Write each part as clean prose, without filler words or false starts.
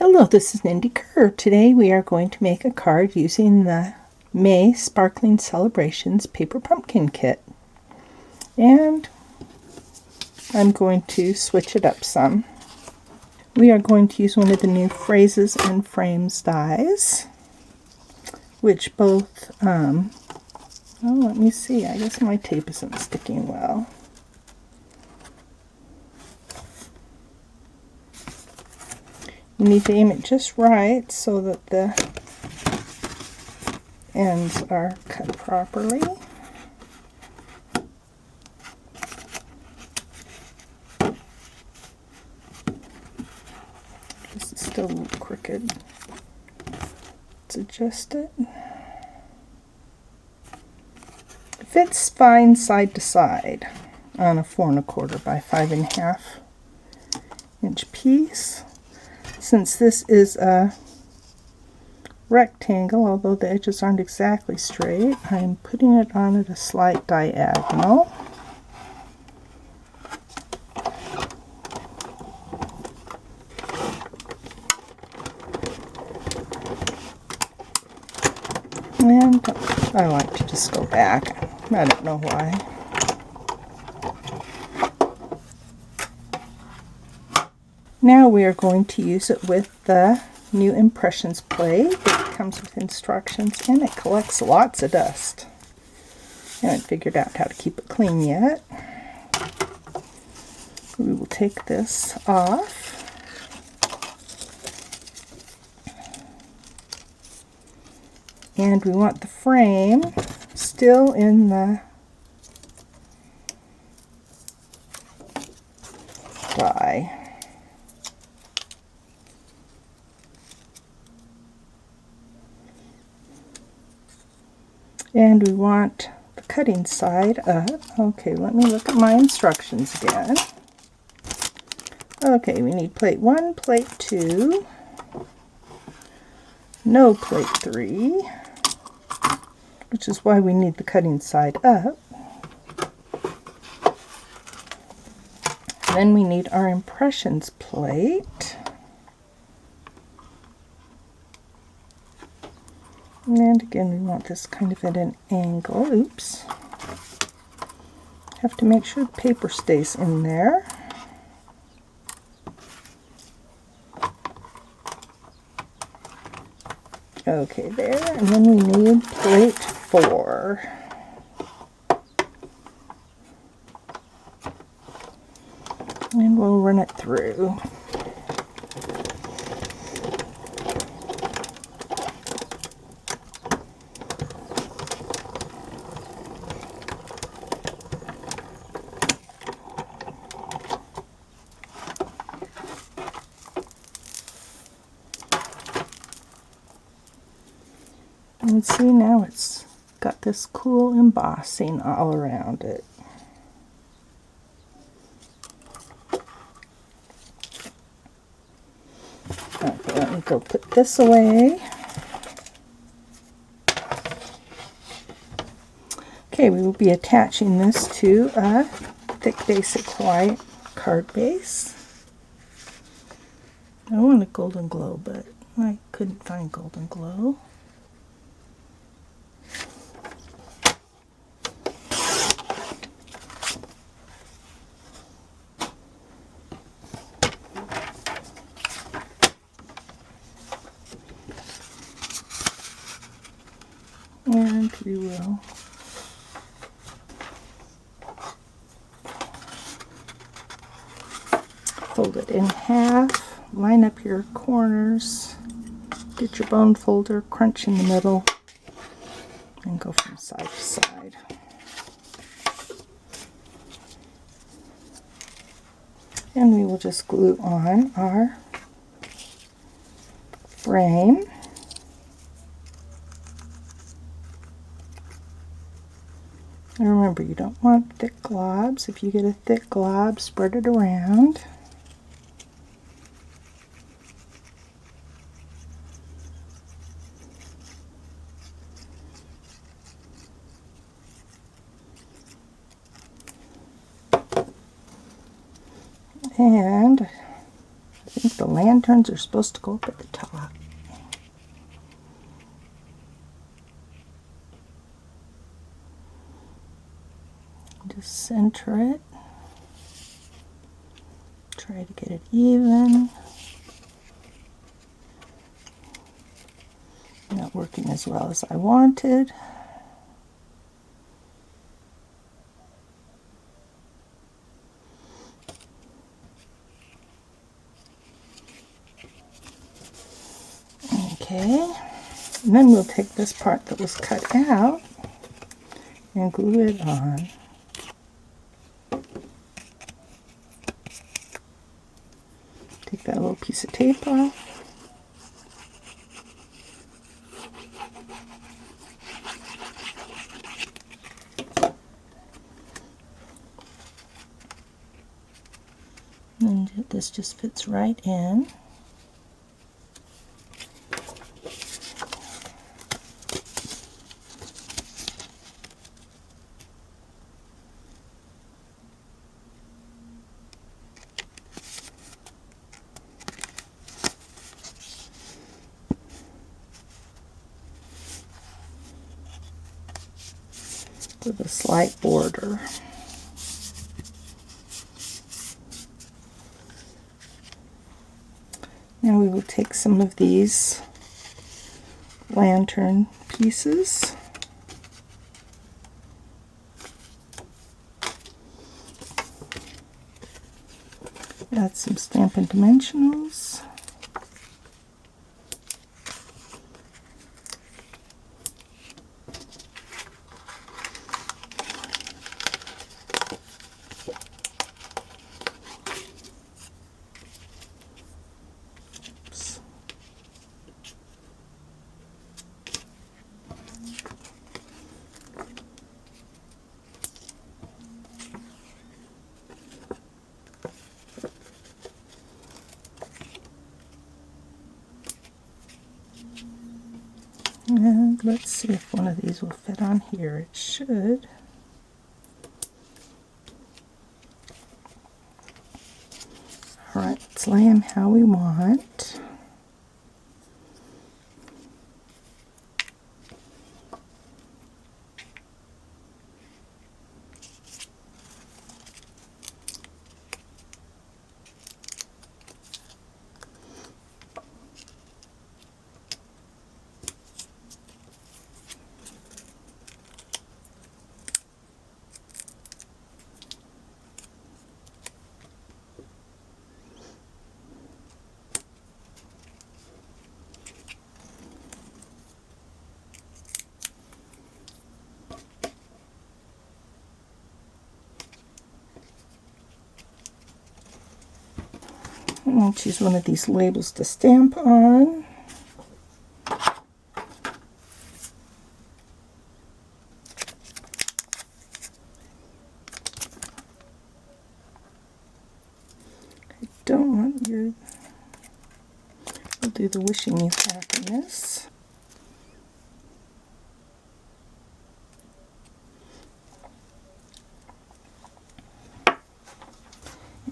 Hello, this is Nindy Kerr. Today we are going to make a card using the May Sparkling Celebrations Paper Pumpkin Kit. And I'm going to switch it up some. We are going to use one of the new Phrases and Frames dies, which both, let me see, I guess my tape isn't sticking well. You need to aim it just right so that the ends are cut properly. This is still a little crooked. Let's adjust it. It fits fine side to side on a 4 1/4 by 5 1/2 inch piece. Since this is a rectangle, although the edges aren't exactly straight, I'm putting it on at a slight diagonal. And I like to just go back. I don't know why. Now we are going to use it with the new Impressions plate. It comes with instructions and it collects lots of dust. I haven't figured out how to keep it clean yet. We will take this off. And we want the frame still in the die. And we want the cutting side up. Okay, let me look at my instructions again. Okay, we need plate 1, plate 2, no plate 3, which is why we need the cutting side up. Then we need our Impressions plate. And again, we want this kind of at an angle. Oops. Have to make sure the paper stays in there. Okay, there. And then we need plate 4. And we'll run it through. And see, now it's got this cool embossing all around it. Okay, let me go put this away. Okay, we will be attaching this to a thick basic white card base. I want a Golden Glow, but I couldn't find Golden Glow. And we will fold it in half, line up your corners, get your bone folder, crunch in the middle, and go from side to side. And we will just glue on our frame. And remember, you don't want thick globs. If you get a thick glob, spread it around. And think the lanterns are supposed to go up at the top. Just center it. Try to get it even. Not working as well as I wanted. Okay, and then we'll take this part that was cut out and glue it on. Take that little piece of tape off. And this just fits right in. With a slight border. Now we will take some of these lantern pieces, add some Stampin' Dimensionals. And let's see if one of these will fit on here. It should. Alright, let's lay them how we want. I'll choose one of these labels to stamp on. I don't want your... I'll do the wishing you happiness.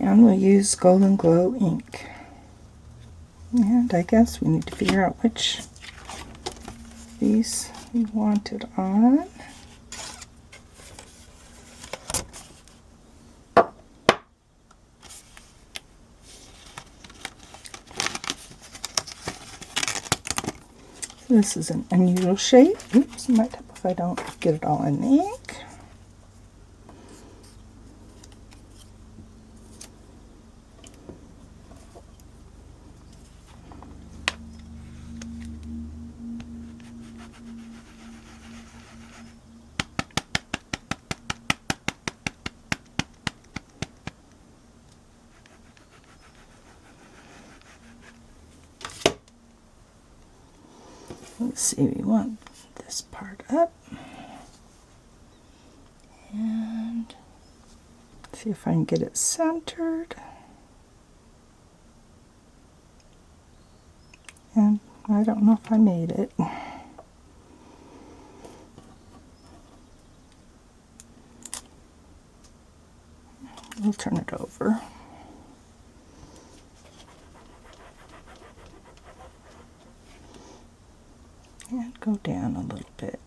And we'll use Golden Glow ink. And I guess we need to figure out which of these we want it on. This is an unusual shape. Oops, it might help if I don't get it all in the ink. Let's see, we want this part up. And see if I can get it centered. And I don't know if I made it. We'll turn it over. go down a little bit.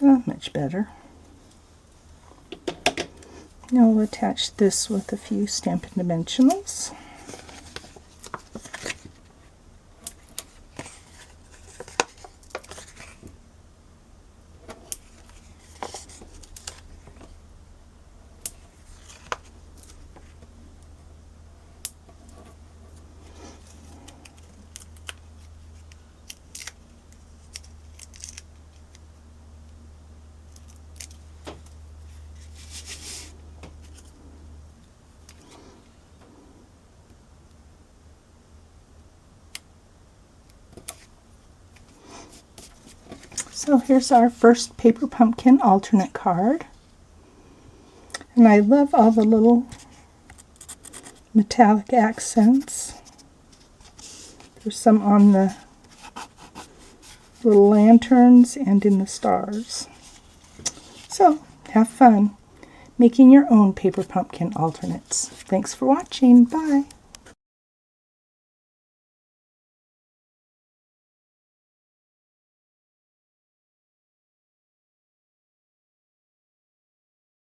Oh, much better. Now we'll attach this with a few Stampin' Dimensionals. So here's our first Paper Pumpkin alternate card. And I love all the little metallic accents. There's some on the little lanterns and in the stars. So have fun making your own Paper Pumpkin alternates. Thanks for watching. Bye.